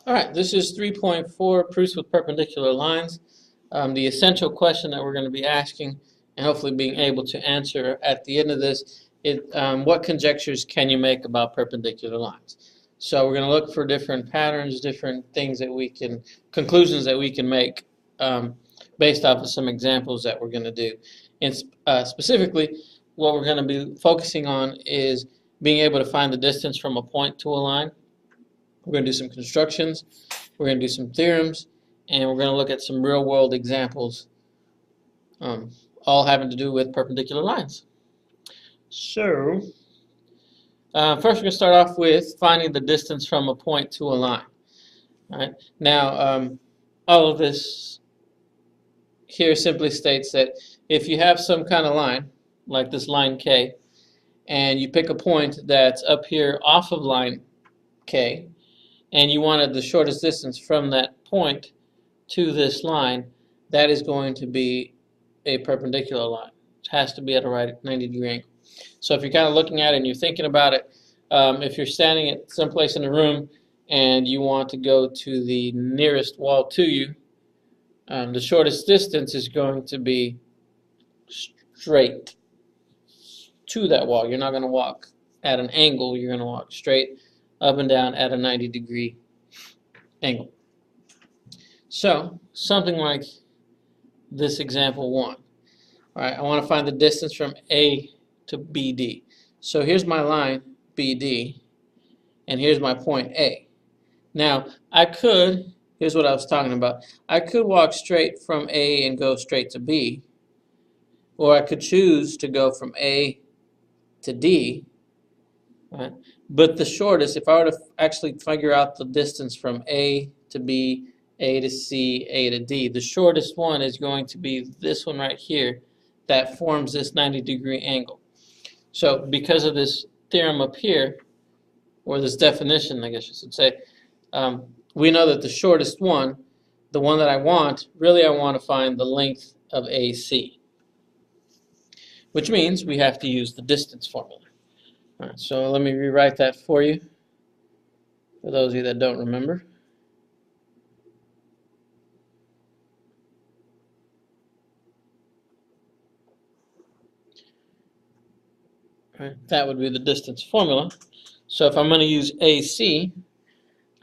All right, this is 3.4 proofs with perpendicular lines. The essential question that we're going to be asking and hopefully being able to answer at the end of this is what conjectures can you make about perpendicular lines? So we're going to look for different patterns, different things that we can, conclusions that we can make based off of some examples that we're going to do. And specifically, what we're going to be focusing on is being able to find the distance from a point to a line. We're going to do some constructions, we're going to do some theorems, and we're going to look at some real-world examples, all having to do with perpendicular lines. So, first we're going to start off with finding the distance from a point to a line. All right. Now, all of this here simply states that if you have some kind of line, like this line K, and you pick a point that's up here off of line K, and you wanted the shortest distance from that point to this line, that is going to be a perpendicular line. It has to be at a right 90-degree angle. So if you're kind of looking at it and you're thinking about it, if you're standing at some place in the room and you want to go to the nearest wall to you, the shortest distance is going to be straight to that wall. You're not going to walk at an angle, you're going to walk straight up and down at a 90-degree angle. So, something like this example 1. All right, I want to find the distance from A to BD. So here's my line, BD, and here's my point A. Now, here's what I was talking about. I could walk straight from A and go straight to B, or I could choose to go from A to D, right? But the shortest, if I were to actually figure out the distance from A to B, A to C, A to D, the shortest one is going to be this one right here that forms this 90-degree angle. So because of this theorem up here, or this definition, I guess you should say, we know that the shortest one, the one that I want, really I want to find the length of AC, which means we have to use the distance formula. All right, so let me rewrite that for you, for those of you that don't remember. All right, that would be the distance formula. So if I'm going to use AC,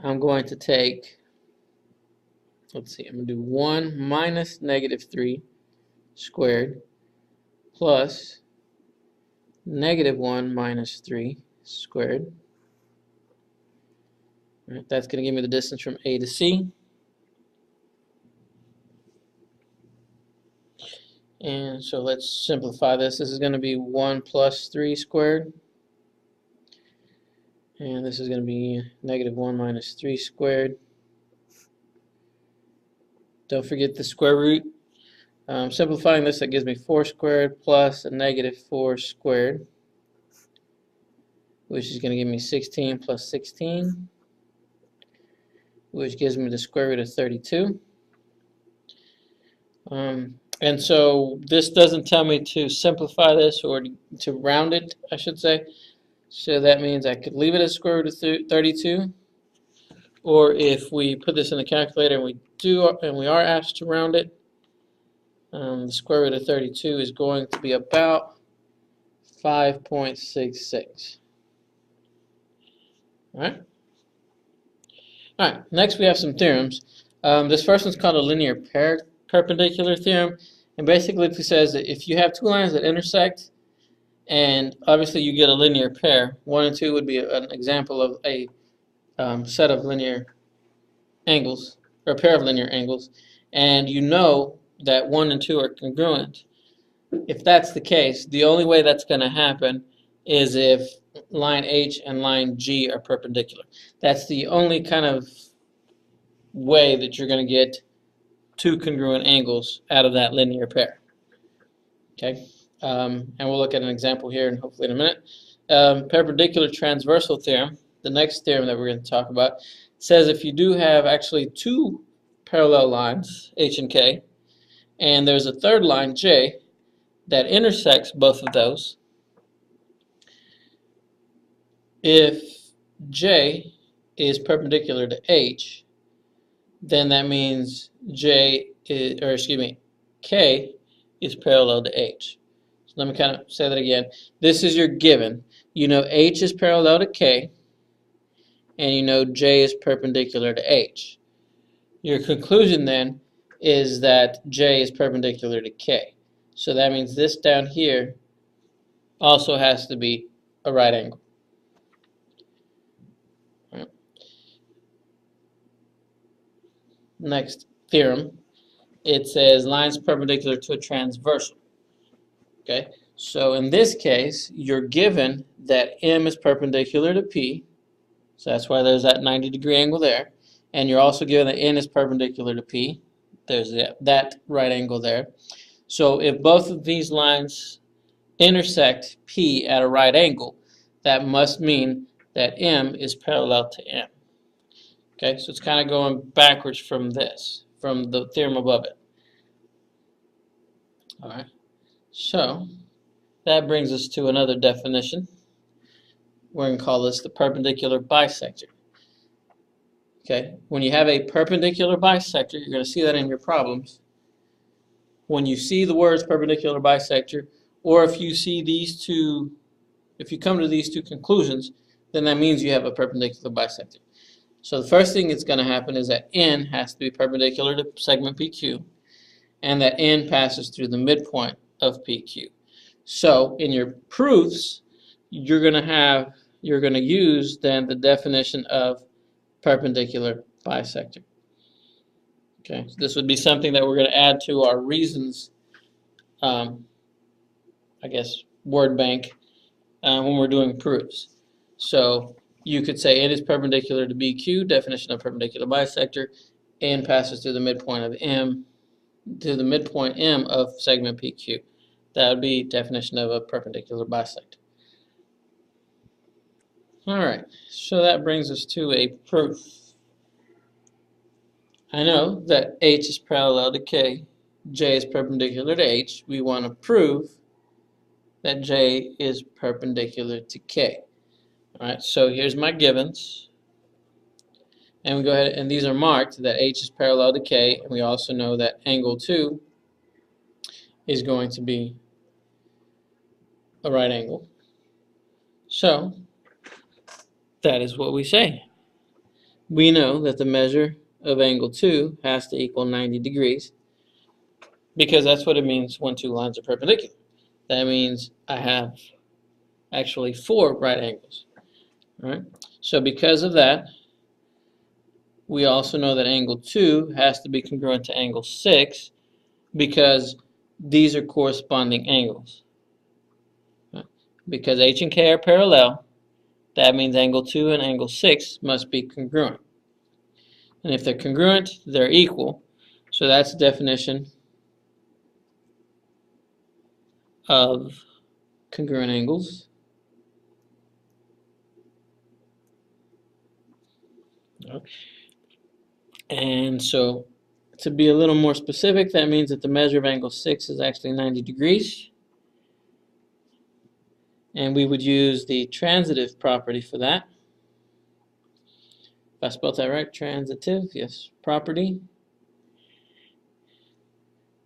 I'm going to take, let's see, I'm going to do 1 minus -3 squared plus -1 minus 3 squared. All right, that's going to give me the distance from A to C. And so let's simplify this. This is going to be 1 plus 3 squared. And this is going to be -1 minus 3 squared. Don't forget the square root. Simplifying this, that gives me 4 squared plus a -4 squared, which is going to give me 16 plus 16, which gives me the square root of 32. And so this doesn't tell me to simplify this or to round it, I should say. So that means I could leave it as square root of 32, or if we put this in the calculator and we are asked to round it, the square root of 32 is going to be about 5.66. All right. All right. Next, we have some theorems. This first one's called a linear perpendicular theorem, and basically it says that if you have two lines that intersect, and obviously you get a linear pair, 1 and 2 would be an example of a set of linear angles, or a pair of linear angles, and you know that 1 and 2 are congruent. If that's the case, the only way that's going to happen is if line H and line G are perpendicular. That's the only kind of way that you're going to get two congruent angles out of that linear pair. Okay, and we'll look at an example here and hopefully in a minute. Perpendicular transversal theorem, the next theorem that we're going to talk about, says if you do have actually two parallel lines, H and K, and there's a third line, J, that intersects both of those, if J is perpendicular to H, then that means K is parallel to H. So let me kind of say that again. This is your given. You know H is parallel to K, and you know J is perpendicular to H. Your conclusion then is that J is perpendicular to K. So that means this down here also has to be a right angle. Right. Next theorem, it says lines perpendicular to a transversal. Okay, so in this case, you're given that M is perpendicular to P, so that's why there's that 90-degree angle there, and you're also given that N is perpendicular to P. There's that right angle there. So if both of these lines intersect P at a right angle, that must mean that M is parallel to M. Okay, so it's kind of going backwards from this, from the theorem above it. All right, so that brings us to another definition. We're going to call this the perpendicular bisector. Okay, when you have a perpendicular bisector, you're going to see that in your problems. When you see the words perpendicular bisector, or if you see these two, if you come to these two conclusions, then that means you have a perpendicular bisector. So the first thing that's going to happen is that N has to be perpendicular to segment PQ, and that N passes through the midpoint of PQ. So in your proofs, you're going to use then the definition of perpendicular bisector. Okay, so this would be something that we're going to add to our reasons, I guess, word bank when we're doing proofs. So you could say N is perpendicular to BQ, definition of perpendicular bisector. N passes through the midpoint of M, to the midpoint M of segment PQ. That would be definition of a perpendicular bisector. All right, so that brings us to a proof. I know that H is parallel to K, J is perpendicular to H. We want to prove that J is perpendicular to K. All right, so here's my givens. And we go ahead, and these are marked that H is parallel to K, and we also know that angle 2 is going to be a right angle. So that is what we say. We know that the measure of angle 2 has to equal 90 degrees because that's what it means when two lines are perpendicular. That means I have actually 4 right angles. All right? So because of that, we also know that angle 2 has to be congruent to angle 6 because these are corresponding angles. Right? Because H and K are parallel, that means angle 2 and angle 6 must be congruent. And if they're congruent, they're equal. So that's the definition of congruent angles. And so to be a little more specific, that means that the measure of angle 6 is actually 90 degrees. And we would use the transitive property for that. If I spelled that right, transitive, yes, property.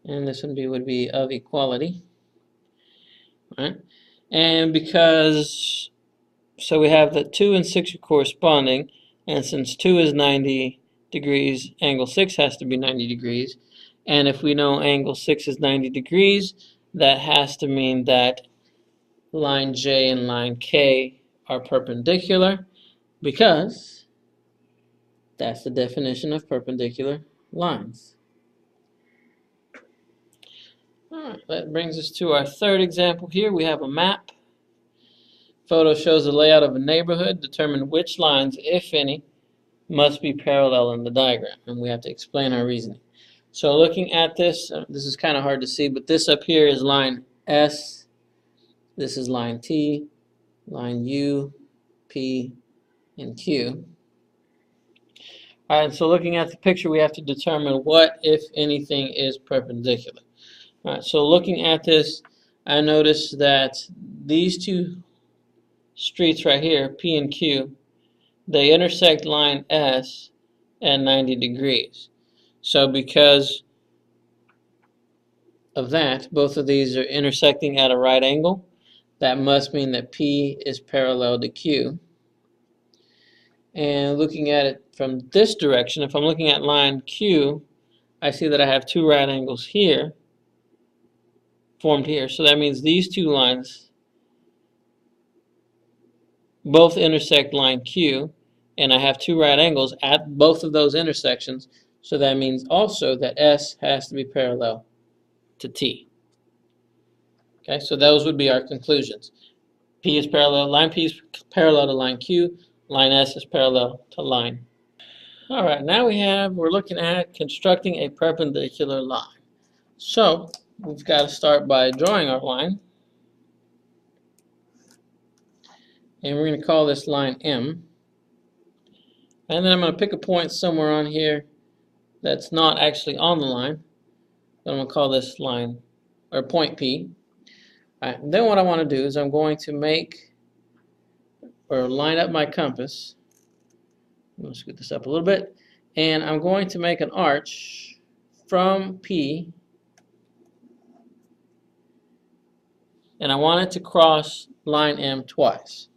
And this one would be of equality. Right? And because, so we have that 2 and 6 are corresponding, and since 2 is 90 degrees, angle 6 has to be 90 degrees. And if we know angle 6 is 90 degrees, that has to mean that line J and line K are perpendicular because that's the definition of perpendicular lines. All right, that brings us to our third example here. We have a map. Photo shows the layout of a neighborhood. Determine which lines, if any, must be parallel in the diagram. And we have to explain our reasoning. So looking at this, this is kind of hard to see, but this up here is line S. This is line T, line U, P, and Q. All right, so looking at the picture, we have to determine what, if anything, is perpendicular. All right, so looking at this, I notice that these two streets right here, P and Q, they intersect line S and 90 degrees. So because of that, both of these are intersecting at a right angle. That must mean that P is parallel to Q. And looking at it from this direction, if I'm looking at line Q, I see that I have two right angles here, formed here. So that means these two lines both intersect line Q, and I have two right angles at both of those intersections. So that means also that S has to be parallel to T. Okay, so those would be our conclusions. P is parallel, line P is parallel to line Q, line S is parallel to line. All right, now we're looking at constructing a perpendicular line. So we've got to start by drawing our line. And we're going to call this line M. And then I'm going to pick a point somewhere on here that's not actually on the line. But I'm going to call this line, or point P. All right, and then what I want to do is I'm going to make, or line up my compass. I'm going to scoot this up a little bit. And I'm going to make an arch from P. And I want it to cross line M twice.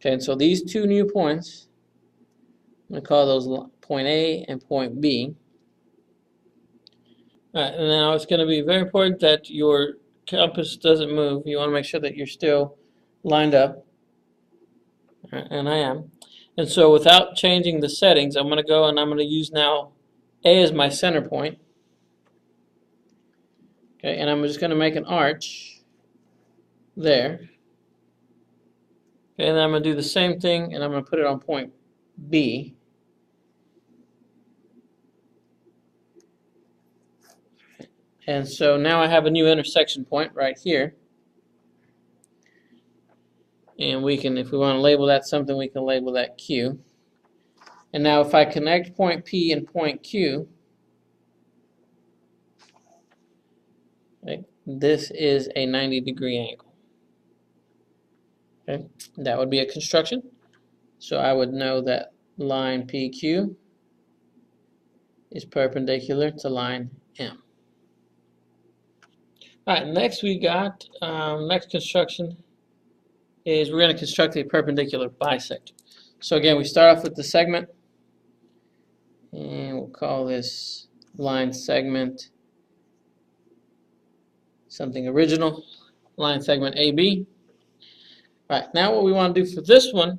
Okay, and so these two new points, I'm going to call those point A and point B. All right, and now it's going to be very important that your compass doesn't move. You want to make sure that you're still lined up. All right, and I am. And so without changing the settings, I'm going to go and I'm going to use now A as my center point. Okay, and I'm just going to make an arch there. Okay, and then I'm going to do the same thing, and I'm going to put it on point B. And so now I have a new intersection point right here. And we can, if we want to label that something, we can label that Q. And now if I connect point P and point Q, okay, this is a 90-degree angle. Okay, that would be a construction. So I would know that line PQ is perpendicular to line M. All right, next we got, next construction is we're going to construct a perpendicular bisector. So again, we start off with the segment, and we'll call this line segment something original, line segment AB. All right, now what we want to do for this one,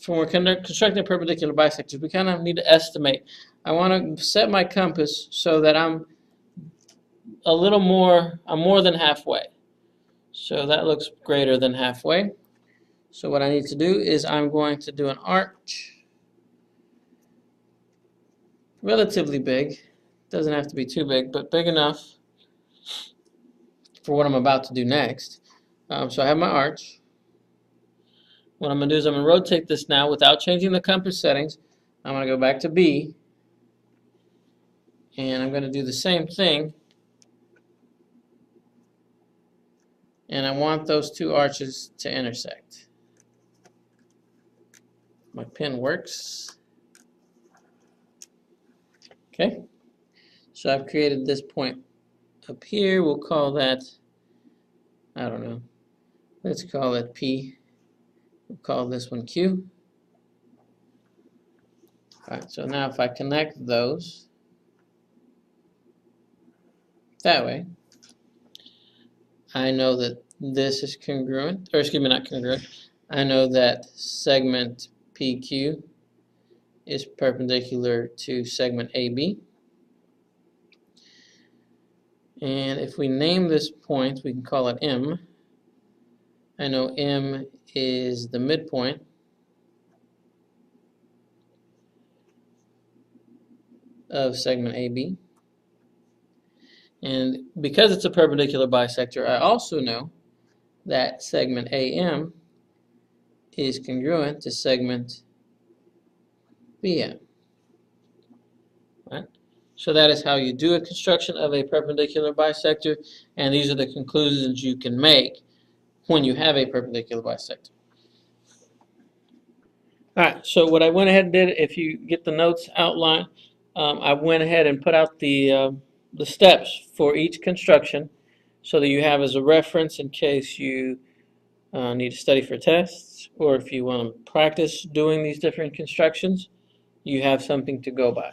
when we're constructing a perpendicular bisector, we kind of need to estimate. I want to set my compass so that I'm more than halfway. So that looks greater than halfway. So what I need to do is I'm going to do an arch, relatively big. Doesn't have to be too big, but big enough for what I'm about to do next. So I have my arch. What I'm going to do is I'm going to rotate this now without changing the compass settings. I'm going to go back to B, and I'm going to do the same thing. And I want those two arches to intersect. My pen works. Okay, so I've created this point up here. We'll call that, I don't know, let's call it P. We'll call this one Q. All right, so now if I connect those that way, I know that this is congruent, or excuse me, not congruent. I know that segment PQ is perpendicular to segment AB. And if we name this point, we can call it M. I know M is the midpoint of segment AB. And because it's a perpendicular bisector, I also know that segment AM is congruent to segment BM. Right? So that is how you do a construction of a perpendicular bisector, and these are the conclusions you can make when you have a perpendicular bisector. All right, so what I went ahead and did, if you get the notes outline, I went ahead and put out the steps for each construction so that you have as a reference in case you need to study for tests or if you want to practice doing these different constructions, you have something to go by.